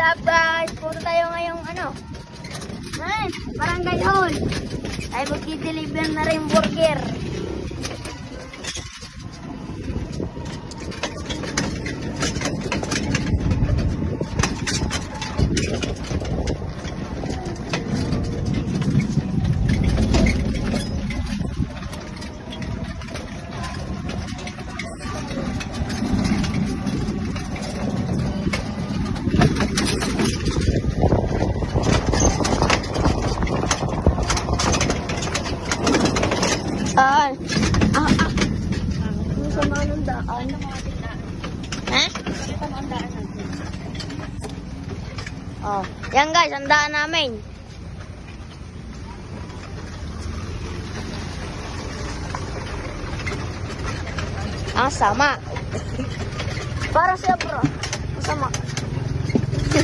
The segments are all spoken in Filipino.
up guys? Punta tayo ngayong ano? Barangay Hall. Ay magdi-deliver na rin burger. Ano sa mga ng daan? Ha? Oh, yan guys, ang daan namin. Ang sama. Para siya bro. Ang sama.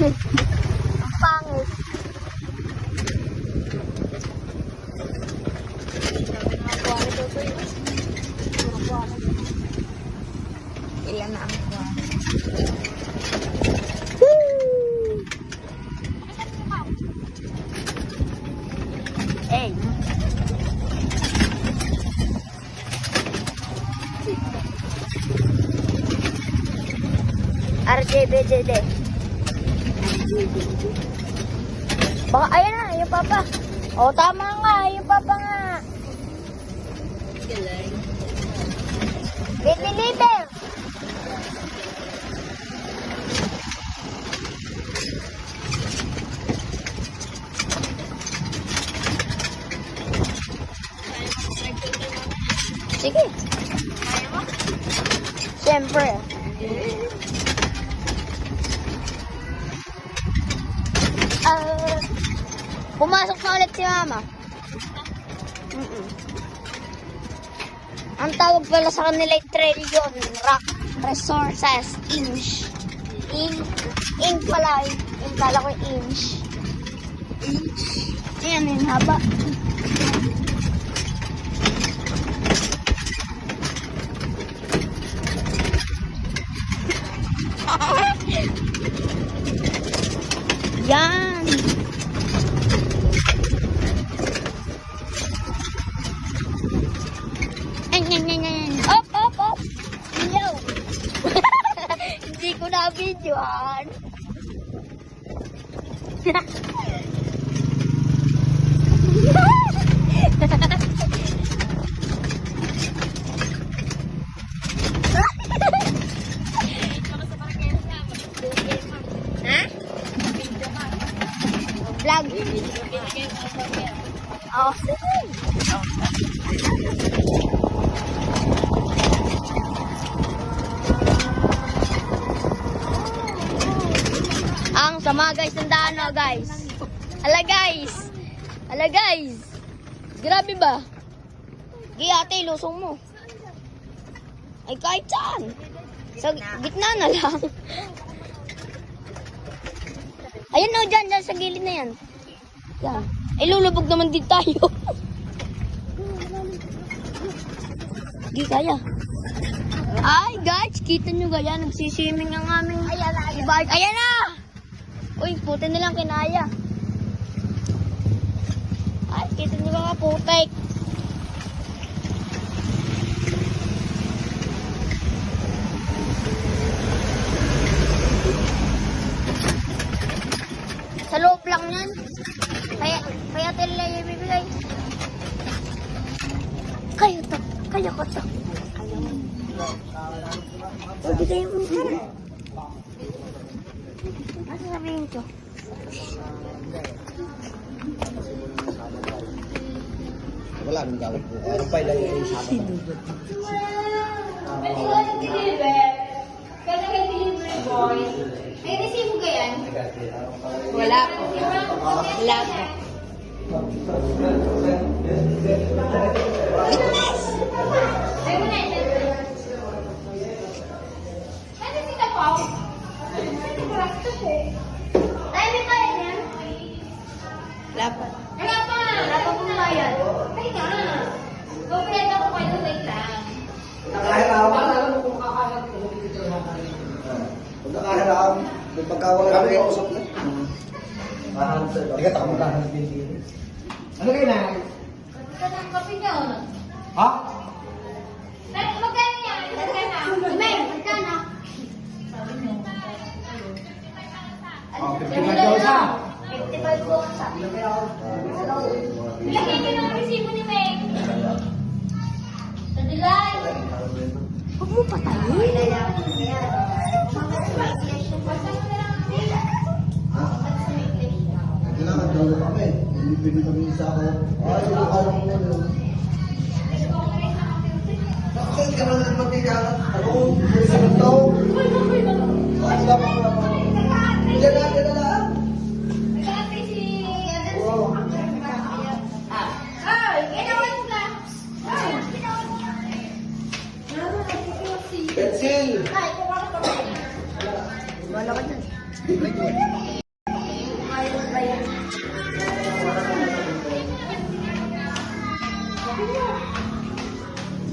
Ang pangit. Iyan na ang kuha. Hey. RJBJD. Baka ayan na, yung papa. O tama nga, yung papa nga. Deliver. Sige. Siyempre. Pumasok na ulit si mama. Ang tawag pala sa kanila ay Trillion Rock Resources Inch. In pala. In pala ko inch. Inch. Ayan yung haba. Yan. Op, op, op. Yo. Hindi ko na videoan. Vlog. Oh, ang sama guys ng daan na guys. Hala guys. Hala guys. Grabe ba? Gi ate, lusong mo. Ay kahit saan. Sa gitna na lang. Ayun o, dyan sa gilid na yan. Yan. Ay, lulubog naman din tayo. Di kaya. Ay, guys, kita nyo gaya. Nagsiswimming ang aming bike. Ayan na! Uy, puti nilang kinaya. Ay, kita nyo mga putik. Sa loob lang yan. Kaya tila yung bibigay. Kayo to. Kayo ko to. Bibigay mo. Ano sabihin ko? Wala nang gawin po. Ano pa ilang yung isa ko? Ay, receive ka yan? Wala po. Wala po. Ay, mo na ito. Ano sila po? Ay, may kaya niya? Wala pa. Wala pa. Wala pa pong bayad. Ay, nga. Gawin ako kayo, wait lang. Nakahirap. Kung nakahirap. Yung pagkawala na kayo, usap na. Mahanap sa'yo. Teka, taka magkahanap din dito. Ano kayo na? Ito ng kape niya, o? Ha? Magkano yan? Magkano? May, magkano? Oh, 55 daw sa. 55 po sa. Lagyan niyo ng resibo ni May. Tadilay. Huwag mo patayin. Ha? Kailangan daw na kami. Hindi pwede kami isa ako. Ay, yung alam mo yun. Bakit ka naman ang magkikalat? Ano? May sagot daw? Ay, wala pa, wala pa. Diyan na, diyan na lang. Oo. Pencil! Wala ka dyan.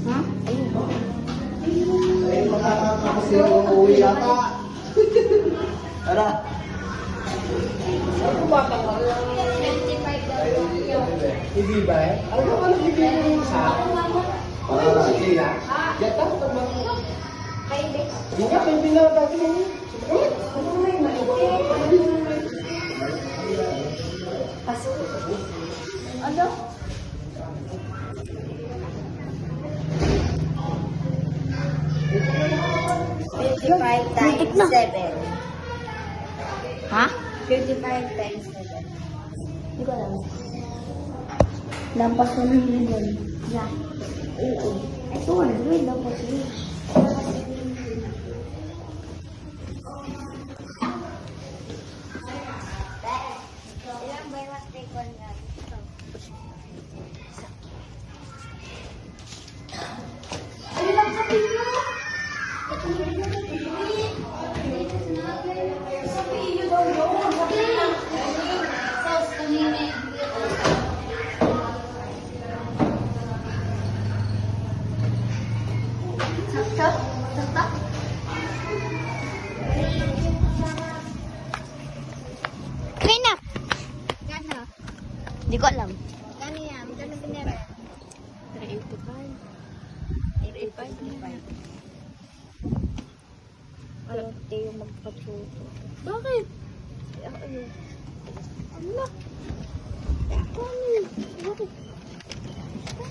Ha? Ayun ba? Ay, makakakasi yung uuwi yata. Tara. Ano ba ka? Hindi ba eh? Ano ba ano hindi mo yung isa? Hindi na? Yata, tama. Hindi nga, hindi na dati mo. Ano? Times 7. Ha? 55 times 7. Hindi ko alam. Lampas ko ng ribbon. Yan. Oo. Ito, 100. Lampas yun. Ilang by what take on nga? Ay, lang sa pino! Sa pino daw yun. Sa pino. Sauce kanina. Sakto? Sakto? Okay na. Gano? Hindi ko alam. Gano yan? Gano binere? 385. 85. Alam ko tayo magpatuto. Bakit? Ano? Ano? Bakit?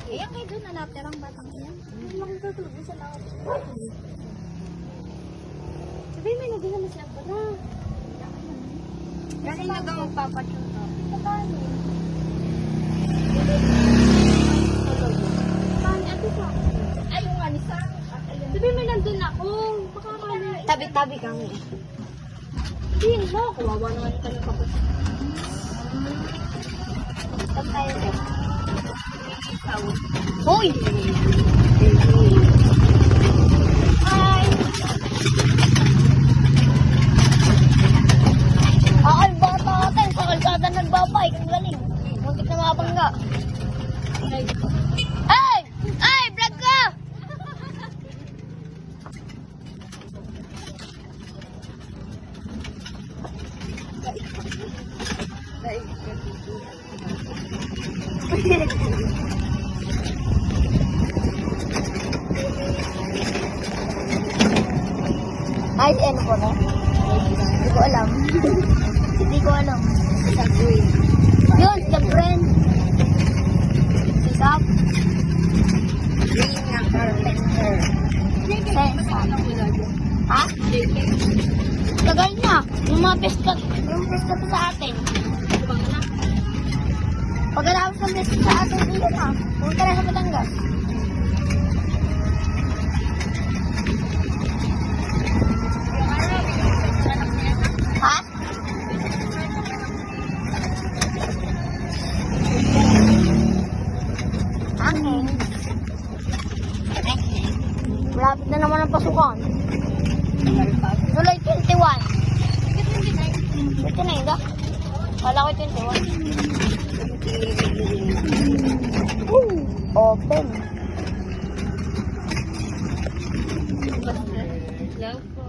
Ayan kayo doon na natirang batang yan. Ano lang gagawin sa lahat? Sabi may naging na silang pala. Kasi nagang magpapatuto. Paano? Paano ito sa? Ay, yung anisa. Sabi may nandun ako. Baka kami. Tabi-tabi kami. Hindi na. Kawawa naman ka ng kapatid. Saan tayo rin? Hoy! Hi! Ay, bata natin. Sa kalsada nagbabike. Ang galing. Muntik na mabangga. Ay! Ay! Vlog ko! Ay, ano ko na? Hindi ko alam. Hindi ko alam. Yun, the friend. Si Zap. Green na carpenter. Sensa. Ha? Tagal na. Yung mga pesta pa sa atin. Pagkatapos ng pesta sa atin, dito na. Punta na sa Batangas. Ha? Akin. Malapit na naman ang pasukan. July 21. 29 ka? Kala ko 21. Open. Love po.